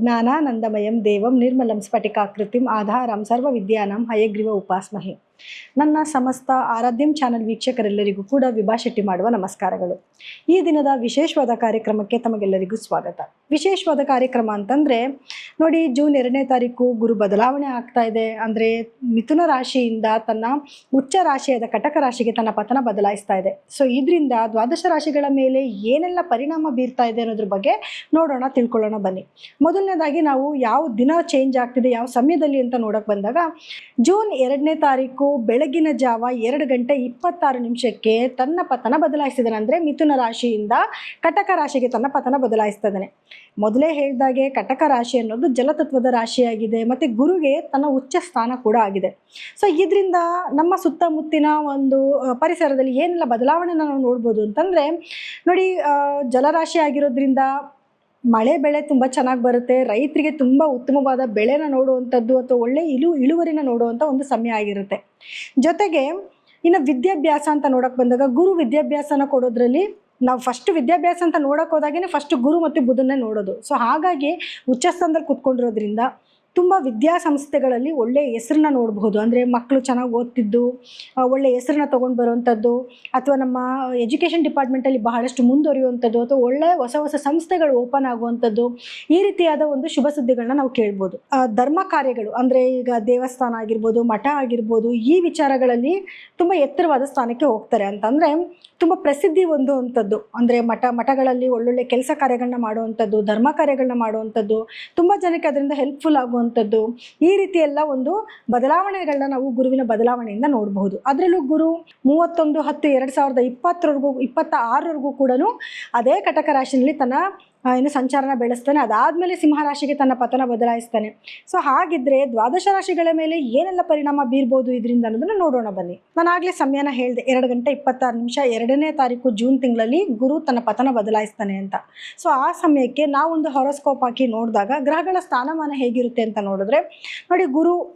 ಜ್ಞಾನಾನಂದಮಯಂ ದೇವಂ ನಿರ್ಮಲಂ ಸ್ಫಟಿಕಾಕೃತಿಂ ಆಧಾರಂ ಸರ್ವವಿದ್ಯಾನಾಂ ಹಯಗ್ರೀವ ಉಪಾಸ್ಮಹೆ. ನನ್ನ ಸಮಸ್ತ ಆರಾಧ್ಯಂ ಚಾನಲ್ ವೀಕ್ಷಕರೆಲ್ಲರಿಗೂ ಕೂಡ ವಿಭಾ ಶೆಟ್ಟಿ ಮಾಡುವ ನಮಸ್ಕಾರಗಳು. ಈ ದಿನದ ವಿಶೇಷವಾದ ಕಾರ್ಯಕ್ರಮಕ್ಕೆ ತಮಗೆಲ್ಲರಿಗೂ ಸ್ವಾಗತ. ವಿಶೇಷವಾದ ಕಾರ್ಯಕ್ರಮ ಅಂತಂದರೆ ನೋಡಿ, ಜೂನ್ 2ನೇ ತಾರೀಕು ಗುರು ಬದಲಾವಣೆ ಆಗ್ತಾ ಇದೆ. ಅಂದರೆ ಮಿಥುನ ರಾಶಿಯಿಂದ ತನ್ನ ಉಚ್ಚ ರಾಶಿಯಾದ ಕಟಕ ರಾಶಿಗೆ ತನ್ನ ಪತನ ಬದಲಾಯಿಸ್ತಾ ಇದೆ. ಸೊ ಇದರಿಂದ ದ್ವಾದಶ ರಾಶಿಗಳ ಮೇಲೆ ಏನೆಲ್ಲ ಪರಿಣಾಮ ಬೀರ್ತಾ ಇದೆ ಅನ್ನೋದ್ರ ಬಗ್ಗೆ ನೋಡೋಣ, ತಿಳ್ಕೊಳ್ಳೋಣ ಬನ್ನಿ. ಮೊದಲನೇದಾಗಿ ನಾವು ಯಾವ ದಿನ ಚೇಂಜ್ ಆಗ್ತಿದೆ, ಯಾವ ಸಮಯದಲ್ಲಿ ಅಂತ ನೋಡೋಕೆ ಬಂದಾಗ, ಜೂನ್ 2ನೇ ತಾರೀಕು ಬೆಳಗಿನ ಜಾವ 2:26 ತನ್ನ ಪತನ ಬದಲಾಯಿಸಿದಾನೆ. ಅಂದರೆ ಮಿಥುನ ರಾಶಿಯಿಂದ ಕಟಕ ರಾಶಿಗೆ ತನ್ನ ಪತನ ಬದಲಾಯಿಸ್ತಾ ಇದ್ದಾನೆ. ಮೊದಲೇ ಹೇಳಿದಾಗೆ ಕಟಕ ರಾಶಿ ಅನ್ನೋದು ಜಲತತ್ವದ ರಾಶಿಯಾಗಿದೆ ಮತ್ತು ಗುರುಗೆ ತನ್ನ ಉಚ್ಚ ಸ್ಥಾನ ಕೂಡ ಆಗಿದೆ. ಸೊ ಇದರಿಂದ ನಮ್ಮ ಸುತ್ತಮುತ್ತಿನ ಒಂದು ಪರಿಸರದಲ್ಲಿ ಏನೆಲ್ಲ ಬದಲಾವಣೆನ ನಾವು ನೋಡ್ಬೋದು ಅಂತಂದರೆ ನೋಡಿ, ಜಲರಾಶಿ ಆಗಿರೋದ್ರಿಂದ ಮಳೆ ಬೆಳೆ ತುಂಬ ಚೆನ್ನಾಗಿ ಬರುತ್ತೆ. ರೈತರಿಗೆ ತುಂಬ ಉತ್ತಮವಾದ ಬೆಳೆನ ನೋಡುವಂಥದ್ದು ಅಥವಾ ಒಳ್ಳೆ ಇಳುವರಿನ ನೋಡುವಂಥ ಒಂದು ಸಮಯ ಆಗಿರುತ್ತೆ. ಜೊತೆಗೆ ಇನ್ನು ವಿದ್ಯಾಭ್ಯಾಸ ಅಂತ ನೋಡೋಕೆ ಬಂದಾಗ, ಗುರು ವಿದ್ಯಾಭ್ಯಾಸನ ಕೊಡೋದ್ರಲ್ಲಿ ನಾವು ಫಸ್ಟ್ ವಿದ್ಯಾಭ್ಯಾಸ ಅಂತ ನೋಡೋಕೆ ಹೋದಾಗೇ ಫಸ್ಟ್ ಗುರು ಮತ್ತು ಬುಧನ್ನೇ ನೋಡೋದು. ಸೊ ಹಾಗಾಗಿ ಉಚ್ಚಸ್ಥಾನದಲ್ಲಿ ಕೂತ್ಕೊಂಡಿರೋದ್ರಿಂದ ತುಂಬ ವಿದ್ಯಾಸಂಸ್ಥೆಗಳಲ್ಲಿ ಒಳ್ಳೆಯ ಹೆಸರನ್ನ ನೋಡಬಹುದು. ಅಂದರೆ ಮಕ್ಕಳು ಚೆನ್ನಾಗಿ ಓದ್ತಿದ್ದು ಒಳ್ಳೆಯ ಹೆಸರನ್ನ ತೊಗೊಂಡು ಬರುವಂಥದ್ದು, ಅಥವಾ ನಮ್ಮ ಎಜುಕೇಷನ್ ಡಿಪಾರ್ಟ್ಮೆಂಟಲ್ಲಿ ಬಹಳಷ್ಟು ಮುಂದುವರಿಯುವಂಥದ್ದು, ಅಥವಾ ಒಳ್ಳೆಯ ಹೊಸ ಸಂಸ್ಥೆಗಳು ಓಪನ್ ಆಗುವಂಥದ್ದು, ಈ ರೀತಿಯಾದ ಒಂದು ಶುಭ ಸುದ್ದಿಗಳನ್ನ ನಾವು ಕೇಳ್ಬೋದು. ಧರ್ಮ ಕಾರ್ಯಗಳು ಅಂದರೆ ಈಗ ದೇವಸ್ಥಾನ ಆಗಿರ್ಬೋದು, ಮಠ ಆಗಿರ್ಬೋದು, ಈ ವಿಚಾರಗಳಲ್ಲಿ ತುಂಬ ಎತ್ತರವಾದ ಸ್ಥಾನಕ್ಕೆ ಹೋಗ್ತಾರೆ. ಅಂತಂದರೆ ತುಂಬ ಪ್ರಸಿದ್ಧಿ ಹೊಂದುವಂಥದ್ದು, ಅಂದರೆ ಮಠಗಳಲ್ಲಿ ಒಳ್ಳೊಳ್ಳೆ ಕೆಲಸ ಕಾರ್ಯಗಳನ್ನ ಮಾಡುವಂಥದ್ದು, ಧರ್ಮ ಕಾರ್ಯಗಳನ್ನ ಮಾಡುವಂಥದ್ದು, ತುಂಬ ಜನಕ್ಕೆ ಅದರಿಂದ ಹೆಲ್ಪ್ಫುಲ್ ಆಗುವಂಥದ್ದು, ಈ ರೀತಿ ಎಲ್ಲ ಒಂದು ಬದಲಾವಣೆಗಳನ್ನ ನಾವು ಗುರುವಿನ ಬದಲಾವಣೆಯಿಂದ ನೋಡಬಹುದು. ಅದರಲ್ಲೂ ಗುರು 31/10/2026 ಕೂಡ ಅದೇ ಕಟಕ ರಾಶಿಯಲ್ಲಿ ತನ್ನ ಸಂಚಾರನ ಬೆಳೆಸ್ತಾನೆ. ಅದಾದಮೇಲೆ ಸಿಂಹರಾಶಿಗೆ ತನ್ನ ಪತನ ಬದಲಾಯಿಸ್ತಾನೆ. ಸೊ ಹಾಗಿದ್ರೆ ದ್ವಾದಶ ರಾಶಿಗಳ ಮೇಲೆ ಏನೆಲ್ಲ ಪರಿಣಾಮ ಬೀರ್ಬೋದು ಇದರಿಂದ ಅನ್ನೋದನ್ನ ನೋಡೋಣ ಬನ್ನಿ. ನಾನು ಆಗಲೇ ಸಮಯನ ಹೇಳಿದೆ, 2:26 2ನೇ ತಾರೀಕು ಜೂನ್ ತಿಂಗಳಲ್ಲಿ ಗುರು ತನ್ನ ಪತನ ಬದಲಾಯಿಸ್ತಾನೆ ಅಂತ. ಸೊ ಆ ಸಮಯಕ್ಕೆ ನಾವೊಂದು ಹಾರೋಸ್ಕೋಪ್ ಹಾಕಿ ನೋಡಿದಾಗ ಗ್ರಹಗಳ ಸ್ಥಾನಮಾನ ಹೇಗಿರುತ್ತೆ ಅಂತ ನೋಡಿದ್ರೆ ನೋಡಿ,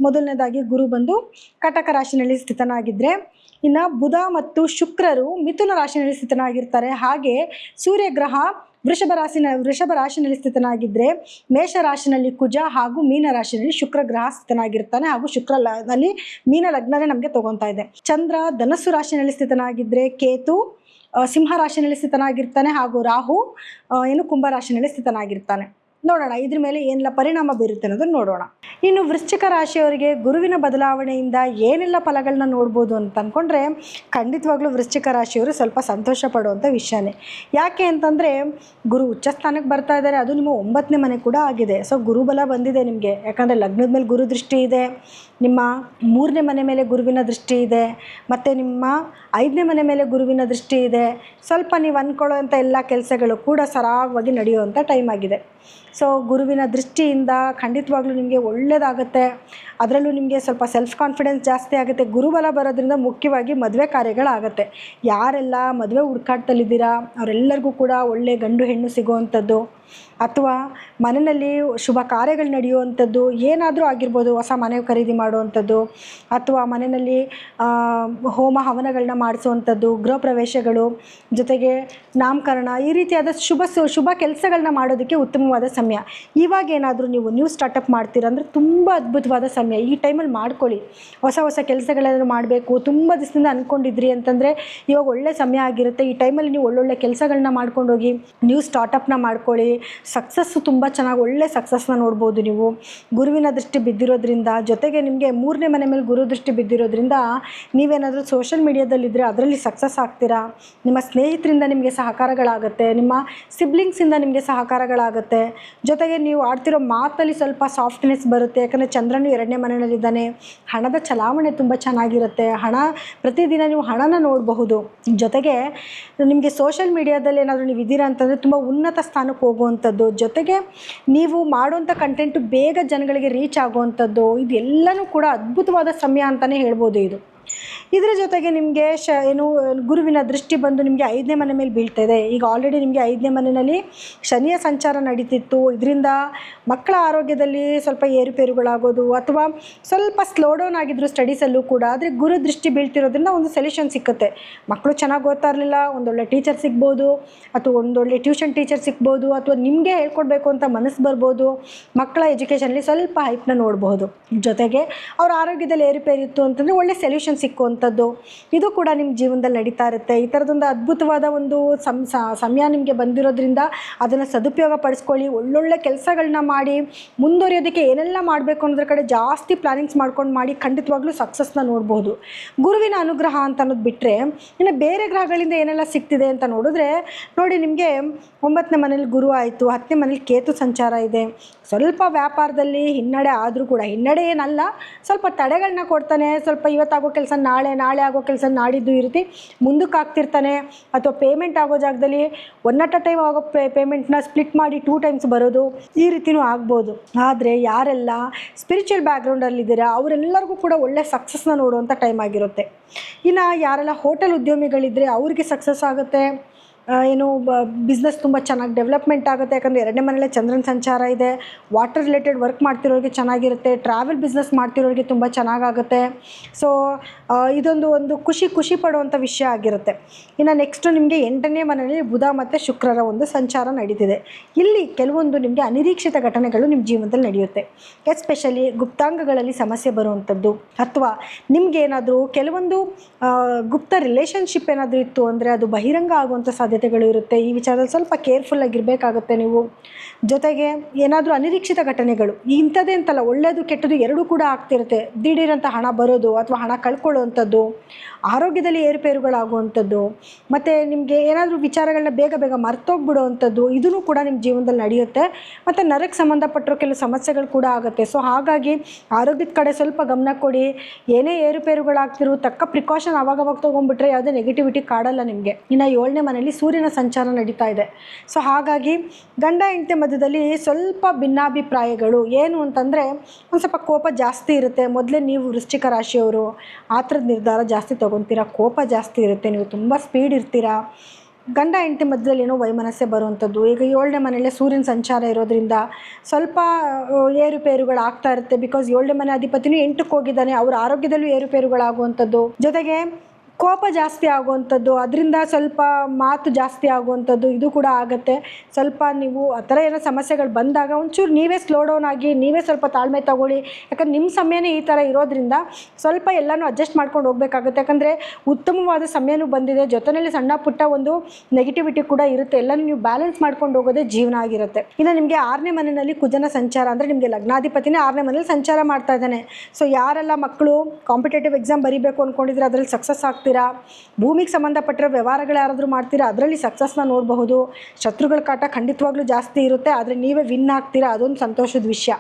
ಮೊದಲನೇದಾಗಿ ಗುರು ಬಂದು ಕಟಕ ರಾಶಿನಲ್ಲಿ ಸ್ಥಿತನಾಗಿದ್ದರೆ, ಇನ್ನು ಬುಧ ಮತ್ತು ಶುಕ್ರರು ಮಿಥುನ ರಾಶಿನಲ್ಲಿ ಸ್ಥಿತನಾಗಿರ್ತಾರೆ. ಹಾಗೆ ಸೂರ್ಯಗ್ರಹ ವೃಷಭ ರಾಶಿನಲ್ಲಿ ಸ್ಥಿತನಾಗಿದ್ದರೆ, ಮೇಷ ರಾಶಿನಲ್ಲಿ ಕುಜ ಹಾಗೂ ಮೀನ ರಾಶಿನಲ್ಲಿ ಶುಕ್ರ ಗ್ರಹ ಸ್ಥಿತನಾಗಿರ್ತಾನೆ. ಹಾಗೂ ಶುಕ್ರನಲ್ಲಿ ಮೀನ ಲಗ್ನನೇ ನಮಗೆ ತಗೊತಾ ಇದೆ. ಚಂದ್ರ ಧನಸ್ಸು ರಾಶಿನಲ್ಲಿ ಸ್ಥಿತನಾಗಿದ್ದರೆ, ಕೇತು ಸಿಂಹ ರಾಶಿನಲ್ಲಿ ಸ್ಥಿತನಾಗಿರ್ತಾನೆ. ಹಾಗೂ ರಾಹು ಕುಂಭ ರಾಶಿನಲ್ಲಿ ಸ್ಥಿತನಾಗಿರ್ತಾನೆ. ನೋಡೋಣ ಇದ್ರ ಮೇಲೆ ಏನೆಲ್ಲ ಪರಿಣಾಮ ಬೀರುತ್ತೆ ಅನ್ನೋದನ್ನು ನೋಡೋಣ. ಇನ್ನು ವೃಶ್ಚಿಕ ರಾಶಿಯವರಿಗೆ ಗುರುವಿನ ಬದಲಾವಣೆಯಿಂದ ಏನೆಲ್ಲ ಫಲಗಳನ್ನ ನೋಡ್ಬೋದು ಅಂತ ಅಂದ್ಕೊಂಡ್ರೆ, ಖಂಡಿತವಾಗ್ಲೂ ವೃಶ್ಚಿಕ ರಾಶಿಯವರು ಸ್ವಲ್ಪ ಸಂತೋಷ ಪಡುವಂಥ ವಿಷಯನೇ. ಯಾಕೆ ಅಂತಂದರೆ ಗುರು ಉಚ್ಚ ಸ್ಥಾನಕ್ಕೆ ಬರ್ತಾ ಇದ್ದಾರೆ, ಅದು ನಿಮ್ಮ 9ನೇ ಮನೆ ಕೂಡ ಆಗಿದೆ. ಸೊ ಗುರುಬಲ ಬಂದಿದೆ ನಿಮಗೆ, ಯಾಕಂದರೆ ಲಗ್ನದ ಮೇಲೆ ಗುರು ದೃಷ್ಟಿ ಇದೆ, ನಿಮ್ಮ 3ನೇ ಮನೆ ಮೇಲೆ ಗುರುವಿನ ದೃಷ್ಟಿ ಇದೆ, ಮತ್ತು ನಿಮ್ಮ 5ನೇ ಮನೆ ಮೇಲೆ ಗುರುವಿನ ದೃಷ್ಟಿ ಇದೆ. ಸ್ವಲ್ಪ ನೀವು ಅಂದ್ಕೊಳ್ಳೋವಂಥ ಎಲ್ಲ ಕೆಲಸಗಳು ಕೂಡ ಸರಾಗವಾಗಿ ನಡೆಯುವಂಥ ಟೈಮ್ ಆಗಿದೆ. ಸೊ ಗುರುವಿನ ದೃಷ್ಟಿಯಿಂದ ಖಂಡಿತವಾಗ್ಲೂ ನಿಮಗೆ ಒಳ್ಳೆಯದಾಗುತ್ತೆ. ಅದರಲ್ಲೂ ನಿಮಗೆ ಸ್ವಲ್ಪ ಸೆಲ್ಫ್ ಕಾನ್ಫಿಡೆನ್ಸ್ ಜಾಸ್ತಿ ಆಗುತ್ತೆ. ಗುರುಬಲ ಬರೋದ್ರಿಂದ ಮುಖ್ಯವಾಗಿ ಮದುವೆ ಕಾರ್ಯಗಳಾಗುತ್ತೆ. ಯಾರೆಲ್ಲ ಮದುವೆ ಹುಡುಕಾಟದಲ್ಲಿದ್ದೀರಾ ಅವರೆಲ್ಲರಿಗೂ ಕೂಡ ಒಳ್ಳೆಯ ಗಂಡು ಹೆಣ್ಣು ಸಿಗುವಂಥದ್ದು, ಅಥವಾ ಮನೆಯಲ್ಲಿ ಶುಭ ಕಾರ್ಯಗಳು ನಡೆಯುವಂಥದ್ದು, ಏನಾದರೂ ಆಗಿರ್ಬೋದು, ಹೊಸ ಮನೆ ಖರೀದಿ ಮಾಡುವಂಥದ್ದು, ಅಥವಾ ಮನೆಯಲ್ಲಿ ಹೋಮ ಹವನಗಳನ್ನ ಮಾಡಿಸುವಂಥದ್ದು, ಗೃಹ ಪ್ರವೇಶಗಳು, ಜೊತೆಗೆ ನಾಮಕರಣ, ಈ ರೀತಿಯಾದ ಶುಭ ಕೆಲಸಗಳನ್ನ ಮಾಡೋದಕ್ಕೆ ಉತ್ತಮವಾದ ಸಮಯ. ಇವಾಗ ಏನಾದರೂ ನೀವು ಸ್ಟಾರ್ಟಪ್ ಮಾಡ್ತೀರಂದ್ರೆ ತುಂಬ ಅದ್ಭುತವಾದ ಸಮಯ. ಈ ಟೈಮಲ್ಲಿ ಮಾಡ್ಕೊಳ್ಳಿ. ಹೊಸ ಕೆಲಸಗಳೆಲ್ಲ ಮಾಡಬೇಕು, ತುಂಬ ದಿವಸದಿಂದ ಅಂದ್ಕೊಂಡಿದ್ರಿ ಅಂತಂದರೆ ಇವಾಗ ಒಳ್ಳೆ ಸಮಯ ಆಗಿರುತ್ತೆ. ಈ ಟೈಮಲ್ಲಿ ನೀವು ಒಳ್ಳೊಳ್ಳೆ ಕೆಲಸಗಳನ್ನ ಮಾಡ್ಕೊಂಡೋಗಿ ನೀವು ಸ್ಟಾರ್ಟಪ್ನ ಮಾಡ್ಕೊಳ್ಳಿ. ಸಕ್ಸಸ್ಸು ತುಂಬ ಚೆನ್ನಾಗಿ ಒಳ್ಳೆ ಸಕ್ಸಸ್ನ ನೋಡ್ಬೋದು ನೀವು, ಗುರುವಿನ ದೃಷ್ಟಿ ಬಿದ್ದಿರೋದ್ರಿಂದ. ಜೊತೆಗೆ ನಿಮಗೆ 3ನೇ ಮನೆ ಮೇಲೆ ಗುರು ದೃಷ್ಟಿ ಬಿದ್ದಿರೋದ್ರಿಂದ ನೀವೇನಾದರೂ ಸೋಷಲ್ ಮೀಡಿಯಾದಲ್ಲಿದ್ದರೆ ಅದರಲ್ಲಿ ಸಕ್ಸಸ್ ಆಗ್ತೀರಾ. ನಿಮ್ಮ ಸ್ನೇಹಿತರಿಂದ ನಿಮಗೆ ಸಹಕಾರಗಳಾಗುತ್ತೆ, ನಿಮ್ಮ ಸಿಬ್ಲಿಂಗ್ಸಿಂದ ನಿಮಗೆ ಸಹಕಾರಗಳಾಗುತ್ತೆ. ಜೊತೆಗೆ ನೀವು ಆಡ್ತಿರೋ ಮಾತಲ್ಲಿ ಸ್ವಲ್ಪ ಸಾಫ್ಟ್ನೆಸ್ ಬರುತ್ತೆ, ಯಾಕಂದರೆ ಚಂದ್ರನು 2ನೇ ಮನೆಯಲ್ಲಿದ್ದಾನೆ. ಹಣದ ಚಲಾವಣೆ ತುಂಬ ಚೆನ್ನಾಗಿರುತ್ತೆ. ಪ್ರತಿದಿನ ನೀವು ಹಣನ ನೋಡಬಹುದು. ಜೊತೆಗೆ ನಿಮಗೆ ಸೋಷಲ್ ಮೀಡಿಯಾದಲ್ಲಿ ಏನಾದರೂ ನೀವು ಇದ್ದೀರಾ ಅಂತಂದರೆ ತುಂಬ ಉನ್ನತ ಸ್ಥಾನಕ್ಕೆ ಹೋಗುವಂಥದ್ದು, ಜೊತೆಗೆ ನೀವು ಮಾಡುವಂಥ ಕಂಟೆಂಟು ಬೇಗ ಜನಗಳಿಗೆ ರೀಚ್ ಆಗುವಂಥದ್ದು, ಇದೆಲ್ಲನೂ ಕೂಡ ಅದ್ಭುತವಾದ ಸಮಯ ಅಂತಲೇ ಹೇಳ್ಬೋದು ಇದು. ಇದರ ಜೊತೆಗೆ ನಿಮಗೆ ಗುರುವಿನ ದೃಷ್ಟಿ ಬಂದು ನಿಮಗೆ 5ನೇ ಮನೆ ಮೇಲೆ ಬೀಳ್ತಾ ಇದೆ. ಈಗ ಆಲ್ರೆಡಿ ನಿಮಗೆ 5ನೇ ಮನೆಯಲ್ಲಿ ಶನಿಯ ಸಂಚಾರ ನಡೀತಿತ್ತು. ಇದರಿಂದ ಮಕ್ಕಳ ಆರೋಗ್ಯದಲ್ಲಿ ಸ್ವಲ್ಪ ಏರುಪೇರುಗಳಾಗೋದು ಅಥವಾ ಸ್ವಲ್ಪ ಸ್ಲೋ ಡೌನ್ ಆಗಿದ್ರು ಸ್ಟಡೀಸಲ್ಲೂ ಕೂಡ. ಆದರೆ ಗುರು ದೃಷ್ಟಿ ಬೀಳ್ತಿರೋದ್ರಿಂದ ಒಂದು ಸೊಲ್ಯೂಷನ್ ಸಿಕ್ಕುತ್ತೆ. ಮಕ್ಕಳು ಚೆನ್ನಾಗಿ ಓದ್ತಾ ಇರಲಿಲ್ಲ, ಒಂದೊಳ್ಳೆ ಟೀಚರ್ ಸಿಗ್ಬೋದು ಅಥವಾ ಒಂದೊಳ್ಳೆ ಟ್ಯೂಷನ್ ಟೀಚರ್ ಸಿಗ್ಬೋದು ಅಥವಾ ನಿಮಗೆ ಹೇಳ್ಕೊಡ್ಬೇಕು ಅಂತ ಮನಸ್ಸು ಬರ್ಬೋದು. ಮಕ್ಕಳ ಎಜುಕೇಷನಲ್ಲಿ ಸ್ವಲ್ಪ ಹೈಪ್ನ ನೋಡಬಹುದು. ಜೊತೆಗೆ ಅವ್ರ ಆರೋಗ್ಯದಲ್ಲಿ ಏರುಪೇರಿತ್ತು ಅಂತಂದರೆ ಒಳ್ಳೆ ಸೊಲ್ಯೂಷನ್ ಸಿಕ್ಕುವಂಥದ್ದು ಇದು ಕೂಡ ನಿಮ್ಮ ಜೀವನದಲ್ಲಿ ನಡೀತಾ ಇರುತ್ತೆ. ಈ ಥರದೊಂದು ಅದ್ಭುತವಾದ ಒಂದು ಸಮಯ ನಿಮಗೆ ಬಂದಿರೋದ್ರಿಂದ ಅದನ್ನು ಸದುಪಯೋಗ ಪಡಿಸ್ಕೊಳ್ಳಿ. ಒಳ್ಳೊಳ್ಳೆ ಕೆಲಸಗಳನ್ನ ಮಾಡಿ ಮುಂದುವರಿಯೋದಕ್ಕೆ ಏನೆಲ್ಲ ಮಾಡಬೇಕು ಅನ್ನೋದ್ರ ಕಡೆ ಜಾಸ್ತಿ ಪ್ಲಾನಿಂಗ್ಸ್ ಮಾಡ್ಕೊಂಡು ಮಾಡಿ ಖಂಡಿತವಾಗ್ಲೂ ಸಕ್ಸಸ್ನ ನೋಡ್ಬೋದು. ಗುರುವಿನ ಅನುಗ್ರಹ ಅಂತ ಅನ್ನೋದು ಬಿಟ್ಟರೆ ಇನ್ನು ಬೇರೆ ಗ್ರಹಗಳಿಂದ ಏನೆಲ್ಲ ಸಿಗ್ತಿದೆ ಅಂತ ನೋಡಿದ್ರೆ ನೋಡಿ, ನಿಮಗೆ 9ನೇ ಮನೇಲಿ ಗುರು ಆಯಿತು, 10ನೇ ಮನೇಲಿ ಕೇತು ಸಂಚಾರ ಇದೆ. ಸ್ವಲ್ಪ ವ್ಯಾಪಾರದಲ್ಲಿ ಹಿನ್ನಡೆ ಆದರೂ ಕೂಡ, ಹಿನ್ನಡೆ ಏನಲ್ಲ, ಸ್ವಲ್ಪ ತಡೆಗಳನ್ನ ಕೊಡ್ತಾನೆ. ಸ್ವಲ್ಪ ಇವತ್ತಾಗೋ ಕೆಲಸ ನಾಳೆ, ನಾಳೆ ಆಗೋ ಕೆಲಸ ನಾಡಿದ್ದು ಈ ರೀತಿ ಮುಂದಕ್ಕೆ ಆಗ್ತಿರ್ತಾನೆ. ಅಥವಾ ಪೇಮೆಂಟ್ ಆಗೋ ಜಾಗದಲ್ಲಿ 1 at a ಟೈಮ್ ಆಗೋ ಪೇಮೆಂಟ್ನ ಸ್ಪ್ಲಿಟ್ ಮಾಡಿ 2 times ಬರೋದು, ಈ ರೀತಿಯೂ ಆಗ್ಬೋದು. ಆದರೆ ಯಾರೆಲ್ಲ ಸ್ಪಿರಿಚುವಲ್ ಬ್ಯಾಕ್ಗ್ರೌಂಡಲ್ಲಿದ್ದೀರಾ ಅವರೆಲ್ಲರಿಗೂ ಕೂಡ ಒಳ್ಳೆ ಸಕ್ಸಸ್ನ ನೋಡುವಂಥ ಟೈಮ್ ಆಗಿರುತ್ತೆ. ಇನ್ನು ಯಾರೆಲ್ಲ ಹೋಟೆಲ್ ಉದ್ಯಮಿಗಳಿದ್ದರೆ ಅವ್ರಿಗೆ ಸಕ್ಸಸ್ ಆಗುತ್ತೆ. ಬಿಸ್ನೆಸ್ ತುಂಬ ಚೆನ್ನಾಗಿ ಡೆವಲಪ್ಮೆಂಟ್ ಆಗುತ್ತೆ. ಯಾಕಂದರೆ 2ನೇ ಮನೇಲೆ ಚಂದ್ರನ ಸಂಚಾರ ಇದೆ. ವಾಟರ್ ರಿಲೇಟೆಡ್ ವರ್ಕ್ ಮಾಡ್ತಿರೋರಿಗೆ ಚೆನ್ನಾಗಿರುತ್ತೆ. ಟ್ರಾವೆಲ್ ಬಿಸ್ನೆಸ್ ಮಾಡ್ತಿರೋರಿಗೆ ತುಂಬ ಚೆನ್ನಾಗಾಗುತ್ತೆ. ಸೊ ಇದೊಂದು ಖುಷಿ ಪಡುವಂಥ ವಿಷಯ ಆಗಿರುತ್ತೆ. ಇನ್ನು ನೆಕ್ಸ್ಟು ನಿಮಗೆ 8ನೇ ಮನೆಯಲ್ಲಿ ಬುಧ ಮತ್ತು ಶುಕ್ರರ ಒಂದು ಸಂಚಾರ ನಡೀತಿದೆ. ಇಲ್ಲಿ ಕೆಲವೊಂದು ನಿಮಗೆ ಅನಿರೀಕ್ಷಿತ ಘಟನೆಗಳು ನಿಮ್ಮ ಜೀವನದಲ್ಲಿ ನಡೆಯುತ್ತೆ. ಎಸ್ಪೆಷಲಿ ಗುಪ್ತಾಂಗಗಳಲ್ಲಿ ಸಮಸ್ಯೆ ಬರುವಂಥದ್ದು ಅಥವಾ ನಿಮಗೇನಾದರೂ ಕೆಲವೊಂದು ಗುಪ್ತ ರಿಲೇಷನ್ಶಿಪ್ ಏನಾದರೂ ಇತ್ತು ಅಂದರೆ ಅದು ಬಹಿರಂಗ ಆಗುವಂಥ ಸಾಧ್ಯತೆಗಳು ಇರುತ್ತೆ. ಈ ವಿಚಾರದಲ್ಲಿ ಸ್ವಲ್ಪ ಕೇರ್ಫುಲ್ ಆಗಿರಬೇಕಾಗುತ್ತೆ ನೀವು. ಜೊತೆಗೆ ಏನಾದರೂ ಅನಿರೀಕ್ಷಿತ ಘಟನೆಗಳು ಇಂಥದ್ದೇ ಅಂತಲ್ಲ, ಒಳ್ಳೆಯದು ಕೆಟ್ಟದ್ದು ಎರಡೂ ಕೂಡ ಆಗ್ತಿರುತ್ತೆ. ದಿಢೀರಂಥ ಹಣ ಬರೋದು ಅಥವಾ ಹಣ ಕಳ್ಕೊಳ್ಳುವಂಥದ್ದು, ಆರೋಗ್ಯದಲ್ಲಿ ಏರುಪೇರುಗಳಾಗುವಂಥದ್ದು, ಮತ್ತು ನಿಮಗೆ ಏನಾದರೂ ವಿಚಾರಗಳನ್ನ ಬೇಗ ಮರ್ತೋಗ್ಬಿಡುವಂಥದ್ದು, ಇದೂ ಕೂಡ ನಿಮ್ಮ ಜೀವನದಲ್ಲಿ ನಡೆಯುತ್ತೆ. ಮತ್ತು ನರಕ್ಕೆ ಸಂಬಂಧಪಟ್ಟಿರೋ ಕೆಲವು ಸಮಸ್ಯೆಗಳು ಕೂಡ ಆಗುತ್ತೆ. ಸೊ ಹಾಗಾಗಿ ಆರೋಗ್ಯದ ಕಡೆ ಸ್ವಲ್ಪ ಗಮನ ಕೊಡಿ. ಏನೇ ಏರುಪೇರುಗಳಾಗ್ತಿರೋ ತಕ್ಕ ಪ್ರಿಕಾಷನ್ ಆವಾಗವಾಗ ತೊಗೊಂಡ್ಬಿಟ್ರೆ ಯಾವುದೇ ನೆಗೆಟಿವಿಟಿ ಕಾಡಲ್ಲ ನಿಮಗೆ. ಇನ್ನು 7ನೇ ಮನೆಯಲ್ಲಿ ಸೂರ್ಯನ ಸಂಚಾರ ನಡೀತಾ ಇದೆ. ಸೊ ಹಾಗಾಗಿ ಗಂಡ ಹೆಂಡತಿ ಮಧ್ಯದಲ್ಲಿ ಸ್ವಲ್ಪ ಭಿನ್ನಾಭಿಪ್ರಾಯಗಳು ಏನು ಅಂತಂದರೆ ಒಂದು ಸ್ವಲ್ಪ ಕೋಪ ಜಾಸ್ತಿ ಇರುತ್ತೆ. ಮೊದಲೇ ನೀವು ವೃಶ್ಚಿಕ ರಾಶಿಯವರು, ಆ ಥರದ ನಿರ್ಧಾರ ಜಾಸ್ತಿ ತೊಗೊತೀರಾ, ಕೋಪ ಜಾಸ್ತಿ ಇರುತ್ತೆ, ನೀವು ತುಂಬ ಸ್ಪೀಡ್ ಇರ್ತೀರಾ. ಗಂಡ ಹೆಂಡತಿ ಮಧ್ಯದಲ್ಲಿ ಏನೋ ವೈಮನಸ್ಸೆ ಬರುವಂಥದ್ದು. ಈಗ 7ನೇ ಮನೆಯಲ್ಲೇ ಸೂರ್ಯನ ಸಂಚಾರ ಇರೋದ್ರಿಂದ ಸ್ವಲ್ಪ ಏರುಪೇರುಗಳು ಆಗ್ತಾ ಇರುತ್ತೆ. ಬಿಕಾಸ್ 7ನೇ ಮನೆ ಅಧಿಪತಿನೂ 8ಕ್ಕೆ ಹೋಗಿದ್ದಾನೆ, ಅವ್ರ ಆರೋಗ್ಯದಲ್ಲೂ ಏರುಪೇರುಗಳಾಗುವಂಥದ್ದು, ಜೊತೆಗೆ ಕೋಪ ಜಾಸ್ತಿ ಆಗುವಂಥದ್ದು, ಅದರಿಂದ ಸ್ವಲ್ಪ ಮಾತು ಜಾಸ್ತಿ ಆಗುವಂಥದ್ದು ಇದು ಕೂಡ ಆಗುತ್ತೆ. ಸ್ವಲ್ಪ ನೀವು ಆ ಥರ ಏನೋ ಸಮಸ್ಯೆಗಳು ಬಂದಾಗ ಒಂಚೂರು ನೀವೇ ಸ್ಲೋ ಡೌನ್ ಆಗಿ ನೀವೇ ಸ್ವಲ್ಪ ತಾಳ್ಮೆ ತಗೊಳ್ಳಿ. ಯಾಕಂದ್ರೆ ನಿಮ್ಮ ಸಮಯನೇ ಈ ಥರ ಇರೋದ್ರಿಂದ ಸ್ವಲ್ಪ ಎಲ್ಲನೂ ಅಡ್ಜಸ್ಟ್ ಮಾಡ್ಕೊಂಡು ಹೋಗಬೇಕಾಗುತ್ತೆ. ಯಾಕಂದರೆ ಉತ್ತಮವಾದ ಸಮಯನೂ ಬಂದಿದೆ, ಜೊತೆಯಲ್ಲಿ ಸಣ್ಣ ಪುಟ್ಟ ಒಂದು ನೆಗೆಟಿವಿಟಿ ಕೂಡ ಇರುತ್ತೆ. ಎಲ್ಲನೂ ನೀವು ಬ್ಯಾಲೆನ್ಸ್ ಮಾಡ್ಕೊಂಡು ಹೋಗೋದೇ ಜೀವನ ಆಗಿರುತ್ತೆ. ಇನ್ನು ನಿಮಗೆ 6ನೇ ಮನೆಯಲ್ಲಿ ಕುಜನ ಸಂಚಾರ ಅಂದರೆ ನಿಮಗೆ ಲಗ್ನಾಧಿಪತಿನೇ 6ನೇ ಮನೇಲಿ ಸಂಚಾರ ಮಾಡ್ತಾ ಇದ್ದಾನೆ. ಸೊ ಯಾರೆಲ್ಲ ಮಕ್ಕಳು ಕಾಂಪಿಟೇಟಿವ್ ಎಕ್ಸಾಮ್ ಬರೀಬೇಕು ಅಂದ್ಕೊಂಡಿದ್ರೆ ಅದರಲ್ಲಿ ಸಕ್ಸಸ್ ಆಗ್ತೀರಾ, ಭೂಮಿಗೆ ಸಂಬಂಧಪಟ್ಟಿರೋ ವ್ಯವಹಾರಗಳು ಯಾರಾದರೂ ಮಾಡ್ತೀರಾ ಅದರಲ್ಲಿ ಸಕ್ಸಸ್ನ ನೋಡಬಹುದು. ಶತ್ರುಗಳ ಕಾಟ ಖಂಡಿತವಾಗ್ಲೂ ಜಾಸ್ತಿ ಇರುತ್ತೆ, ಆದರೆ ನೀವೇ ವಿನ್ ಆಗ್ತೀರಾ, ಅದೊಂದು ಸಂತೋಷದ ವಿಷಯ.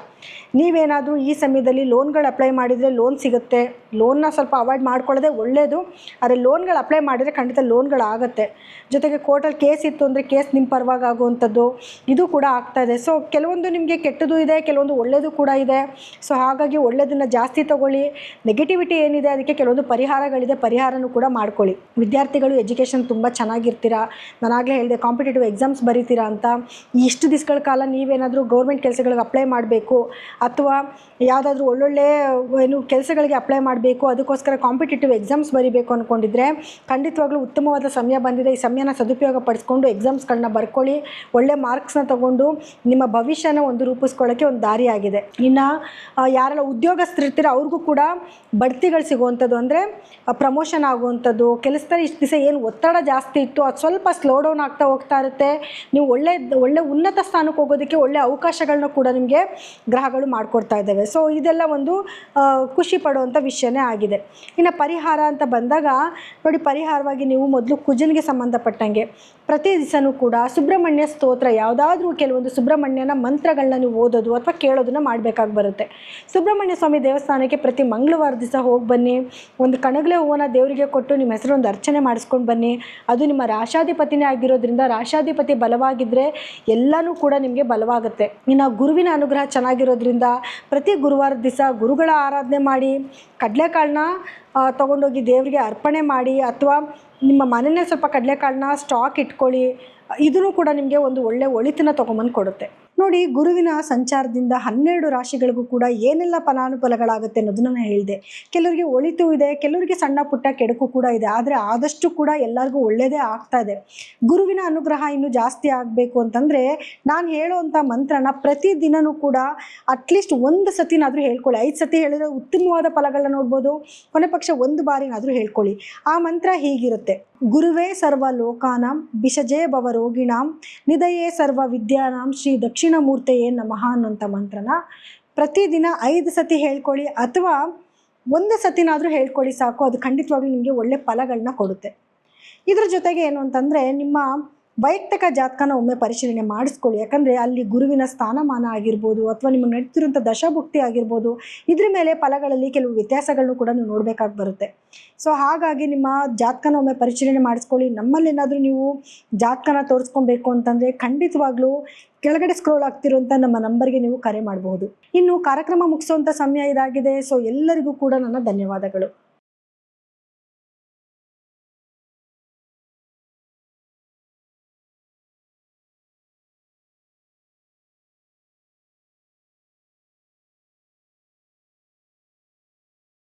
ನೀವೇನಾದರೂ ಈ ಸಮಯದಲ್ಲಿ ಲೋನ್ಗಳು ಅಪ್ಲೈ ಮಾಡಿದರೆ ಲೋನ್ ಸಿಗುತ್ತೆ. ಲೋನ್ನ ಸ್ವಲ್ಪ ಅವಾಯ್ಡ್ ಮಾಡ್ಕೊಳ್ಳೋದೇ ಒಳ್ಳೆಯದು, ಆದರೆ ಲೋನ್ಗಳು ಅಪ್ಲೈ ಮಾಡಿದರೆ ಖಂಡಿತ ಲೋನ್ಗಳಾಗುತ್ತೆ. ಜೊತೆಗೆ ಕೋರ್ಟಲ್ಲಿ ಕೇಸ್ ಇತ್ತು ಅಂದರೆ ಕೇಸ್ ನಿಮ್ಮ ಪರವಾಗಿ ಆಗುವಂಥದ್ದು ಇದು ಕೂಡ ಆಗ್ತಾಯಿದೆ. ಸೊ ಕೆಲವೊಂದು ನಿಮಗೆ ಕೆಟ್ಟದ್ದು ಇದೆ, ಕೆಲವೊಂದು ಒಳ್ಳೆಯದು ಕೂಡ ಇದೆ. ಸೊ ಹಾಗಾಗಿ ಒಳ್ಳೆಯದನ್ನು ಜಾಸ್ತಿ ತೊಗೊಳ್ಳಿ. ನೆಗೆಟಿವಿಟಿ ಏನಿದೆ ಅದಕ್ಕೆ ಕೆಲವೊಂದು ಪರಿಹಾರಗಳಿದೆ, ಪರಿಹಾರನೂ ಕೂಡ ಮಾಡ್ಕೊಳ್ಳಿ. ವಿದ್ಯಾರ್ಥಿಗಳು ಎಜುಕೇಷನ್ ತುಂಬ ಚೆನ್ನಾಗಿರ್ತೀರಾ. ನಾನಾಗಲೇ ಹೇಳಿದೆ ಕಾಂಪಿಟೇಟಿವ್ ಎಕ್ಸಾಮ್ಸ್ ಬರೀತೀರಾ ಅಂತ. ಇಷ್ಟು ದಿವಸಗಳ ಕಾಲ ನೀವೇನಾದರೂ ಗೌರ್ಮೆಂಟ್ ಕೆಲಸಗಳಿಗೆ ಅಪ್ಲೈ ಮಾಡಬೇಕು ಅಥವಾ ಯಾವುದಾದ್ರೂ ಒಳ್ಳೊಳ್ಳೆ ಕೆಲಸಗಳಿಗೆ ಅಪ್ಲೈ ಮಾಡಬೇಕು, ಅದಕ್ಕೋಸ್ಕರ ಕಾಂಪಿಟೇಟಿವ್ ಎಕ್ಸಾಮ್ಸ್ ಬರೀಬೇಕು ಅಂದ್ಕೊಂಡಿದ್ರೆ ಖಂಡಿತವಾಗ್ಲೂ ಉತ್ತಮವಾದ ಸಮಯ ಬಂದಿದೆ. ಈ ಸಮಯನ ಸದುಪಯೋಗ ಪಡಿಸ್ಕೊಂಡು ಎಕ್ಸಾಮ್ಸ್ಗಳನ್ನ ಬರ್ಕೊಳ್ಳಿ. ಒಳ್ಳೆ ಮಾರ್ಕ್ಸ್ನ ತೊಗೊಂಡು ನಿಮ್ಮ ಭವಿಷ್ಯನ ಒಂದು ರೂಪಿಸ್ಕೊಳ್ಳೋಕ್ಕೆ ಒಂದು ದಾರಿ ಆಗಿದೆ. ಇನ್ನು ಯಾರೆಲ್ಲ ಉದ್ಯೋಗಸ್ಥರಿರ್ತೀರ ಅವ್ರಿಗೂ ಕೂಡ ಬಡ್ತಿಗಳು ಸಿಗುವಂಥದ್ದು, ಅಂದರೆ ಪ್ರಮೋಷನ್ ಆಗುವಂಥದ್ದು. ಕೆಲಸದಲ್ಲಿ ಇಷ್ಟು ದಿವಸ ಏನು ಒತ್ತಡ ಜಾಸ್ತಿ ಇತ್ತು ಅದು ಸ್ವಲ್ಪ ಸ್ಲೋ ಡೌನ್ ಆಗ್ತಾ ಹೋಗ್ತಾ ಇರುತ್ತೆ. ನೀವು ಒಳ್ಳೆ ಉನ್ನತ ಸ್ಥಾನಕ್ಕೆ ಹೋಗೋದಕ್ಕೆ ಒಳ್ಳೆ ಅವಕಾಶಗಳನ್ನ ಕೂಡ ನಿಮಗೆ ಗ್ರಹಗಳು ಮಾಡಿಕೊಡ್ತಾ ಇದ್ದಾವೆ. ಸೊ ಇದೆಲ್ಲ ಒಂದು ಖುಷಿ ಪಡುವಂಥ ವಿಷಯನೇ ಆಗಿದೆ. ಇನ್ನು ಪರಿಹಾರ ಅಂತ ಬಂದಾಗ ನೋಡಿ, ಪರಿಹಾರವಾಗಿ ನೀವು ಮೊದಲು ಕುಜನಿಗೆ ಸಂಬಂಧಪಟ್ಟಂಗೆ ಪ್ರತಿ ದಿವಸನೂ ಕೂಡ ಸುಬ್ರಹ್ಮಣ್ಯ ಸ್ತೋತ್ರ ಯಾವುದಾದ್ರೂ ಕೆಲವೊಂದು ಸುಬ್ರಹ್ಮಣ್ಯನ ಮಂತ್ರಗಳನ್ನ ನೀವು ಓದೋದು ಅಥವಾ ಕೇಳೋದನ್ನ ಮಾಡಬೇಕಾಗಿ ಬರುತ್ತೆ. ಸುಬ್ರಹ್ಮಣ್ಯ ಸ್ವಾಮಿ ದೇವಸ್ಥಾನಕ್ಕೆ ಪ್ರತಿ ಮಂಗಳವಾರ ದಿವಸ ಹೋಗಿ ಬನ್ನಿ. ಒಂದು ಕಣಗಲೆ ಹೂವನ್ನ ದೇವರಿಗೆ ಕೊಟ್ಟು ನಿಮ್ಮ ಹೆಸರು ಒಂದು ಅರ್ಚನೆ ಮಾಡಿಸ್ಕೊಂಡು ಬನ್ನಿ. ಅದು ನಿಮ್ಮ ರಾಶಾಧಿಪತಿನೇ ಆಗಿರೋದ್ರಿಂದ ರಾಶಾಧಿಪತಿ ಬಲವಾಗಿದ್ದರೆ ಎಲ್ಲನೂ ಕೂಡ ನಿಮಗೆ ಬಲವಾಗುತ್ತೆ. ಇನ್ನು ಗುರುವಿನ ಅನುಗ್ರಹ ಚೆನ್ನಾಗಿರೋದ್ರಿಂದ ಪ್ರತಿ ಗುರುವಾರದ ದಿವಸ ಗುರುಗಳ ಆರಾಧನೆ ಮಾಡಿ ಕಡಲೆಕಾಳನ್ನ ತೊಗೊಂಡೋಗಿ ದೇವರಿಗೆ ಅರ್ಪಣೆ ಮಾಡಿ, ಅಥವಾ ನಿಮ್ಮ ಮನೆಯಲ್ಲೇ ಸ್ವಲ್ಪ ಕಡಲೆಕಾಳನ್ನ ಸ್ಟಾಕ್ ಇಟ್ಕೊಳ್ಳಿ. ಇದೂ ಕೂಡ ನಿಮಗೆ ಒಂದು ಒಳ್ಳೆ ಒಳಿತನ್ನ ತೊಗೊಂಬಂದು ಕೊಡುತ್ತೆ. ನೋಡಿ, ಗುರುವಿನ ಸಂಚಾರದಿಂದ 12 ರಾಶಿಗಳಿಗೂ ಕೂಡ ಏನೆಲ್ಲ ಫಲಾನುಫಲಗಳಾಗುತ್ತೆ ಅನ್ನೋದನ್ನ ನಾನು ಹೇಳಿದೆ. ಕೆಲವರಿಗೆ ಒಳಿತು ಇದೆ, ಕೆಲವರಿಗೆ ಸಣ್ಣ ಪುಟ್ಟ ಕೆಡುಕು ಕೂಡ ಇದೆ. ಆದರೆ ಆದಷ್ಟು ಕೂಡ ಎಲ್ಲರಿಗೂ ಒಳ್ಳೆಯದೇ ಆಗ್ತಾ ಇದೆ. ಗುರುವಿನ ಅನುಗ್ರಹ ಇನ್ನೂ ಜಾಸ್ತಿ ಆಗಬೇಕು ಅಂತಂದರೆ ನಾನು ಹೇಳುವಂಥ ಮಂತ್ರನ ಪ್ರತಿದಿನವೂ ಕೂಡ ಅಟ್ಲೀಸ್ಟ್ 1 ಸತಿನಾದರೂ ಹೇಳ್ಕೊಳ್ಳಿ. 5 ಸತಿ ಹೇಳಿದ್ರೆ ಉತ್ತಮವಾದ ಫಲಗಳನ್ನ ನೋಡ್ಬೋದು. ಕೊನೆ ಪಕ್ಷ 1 ಬಾರಿನಾದರೂ ಹೇಳ್ಕೊಳ್ಳಿ. ಆ ಮಂತ್ರ ಹೀಗಿರುತ್ತೆ: ಗುರುವೇ ಸರ್ವ ಲೋಕಾನಾಂ ಬಿಷಜೇ ಭವ ರೋಗಿಣಾಂ ನಿಧಯೇ ಸರ್ವ ವಿದ್ಯಾನಾಂ ಶ್ರೀ ದಕ್ಷಿಣಮೂರ್ತೆಯೇ ನಮಃ ಅನ್ನೋಂಥ ಮಂತ್ರನ ಪ್ರತಿದಿನ 5 ಸತಿ ಹೇಳ್ಕೊಳ್ಳಿ, ಅಥವಾ 1 ಸತಿನಾದರೂ ಹೇಳ್ಕೊಳ್ಳಿ ಸಾಕು. ಅದು ಖಂಡಿತವಾಗ್ಲೂ ನಿಮಗೆ ಒಳ್ಳೆ ಫಲಗಳನ್ನ ಕೊಡುತ್ತೆ. ಇದ್ರ ಜೊತೆಗೆ ಏನು ಅಂತಂದರೆ, ನಿಮ್ಮ ವೈಯಕ್ತಿಕ ಜಾತಕನ ಒಮ್ಮೆ ಪರಿಶೀಲನೆ ಮಾಡಿಸ್ಕೊಳ್ಳಿ. ಯಾಕಂದರೆ ಅಲ್ಲಿ ಗುರುವಿನ ಸ್ಥಾನಮಾನ ಆಗಿರ್ಬೋದು, ಅಥವಾ ನಿಮಗೆ ನಡೀತಿರುವಂಥ ದಶಭುಕ್ತಿ ಆಗಿರ್ಬೋದು, ಇದ್ರ ಮೇಲೆ ಫಲಗಳಲ್ಲಿ ಕೆಲವು ವ್ಯತ್ಯಾಸಗಳನ್ನು ಕೂಡ ನೀವು ನೋಡಬೇಕಾಗಿ ಬರುತ್ತೆ. ಸೊ ಹಾಗಾಗಿ ನಿಮ್ಮ ಜಾತಕನ ಒಮ್ಮೆ ಪರಿಶೀಲನೆ ಮಾಡಿಸ್ಕೊಳ್ಳಿ. ನಮ್ಮಲ್ಲಿ ಏನಾದರೂ ನೀವು ಜಾತಕನ ತೋರಿಸ್ಕೊಬೇಕು ಅಂತಂದರೆ ಖಂಡಿತವಾಗ್ಲೂ ಕೆಳಗಡೆ ಸ್ಕ್ರೋಲ್ ಆಗ್ತಿರುವಂಥ ನಮ್ಮ ನಂಬರ್ಗೆ ನೀವು ಕರೆ ಮಾಡಬಹುದು. ಇನ್ನು ಕಾರ್ಯಕ್ರಮ ಮುಗಿಸುವಂಥ ಸಮಯ ಇದಾಗಿದೆ. ಸೊ ಎಲ್ಲರಿಗೂ ಕೂಡ ನನ್ನ ಧನ್ಯವಾದಗಳು.